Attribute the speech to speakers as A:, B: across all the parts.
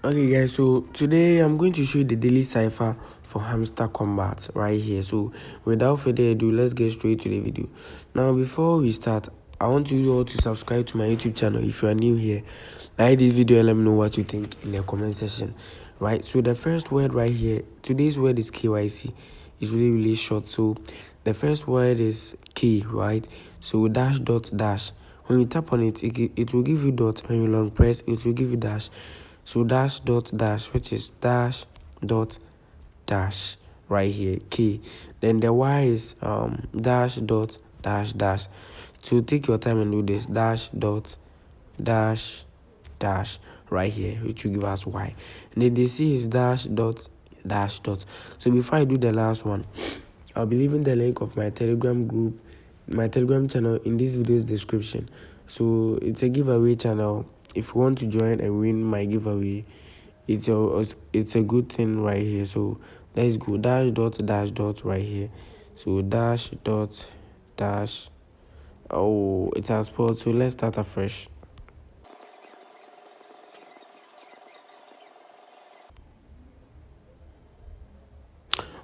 A: Okay guys, so today I'm going to show you the daily cipher for Hamster Kombat right here. So without further ado, let's get straight to the video. Now before we start, I want you all to subscribe to my YouTube channel if you are new here. Like this video and let me know what you think in the comment section. Right, so the first word right here, today's word is KYC. It's really short. So the first word is K, right? So dash dot dash. When you tap on it, it will give you dot. When you long press, it will give you dash. So dash dot dash, which is dash dot dash right here, K. Then the Y is dash dot dash dash. So take your time and do this, dash dot dash dash right here, which will give us Y. And then the C is dash dot dash dot. So before I do the last one, I'll be leaving the link of my Telegram group, my Telegram channel in this video's description. So it's a giveaway channel. If you want to join and win my giveaway, it's a good thing right here. So let's go, dash dot right here. So dash dot dash. Oh, it has paused. So let's start afresh.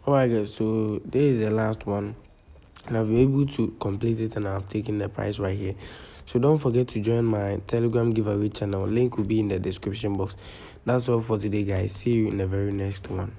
A: Alright guys, so this is the last one and I've been able to complete it and I've taken the prize right here. So don't forget to join my Telegram giveaway channel. Link will be in the description box. That's all for today guys. See you in the very next one.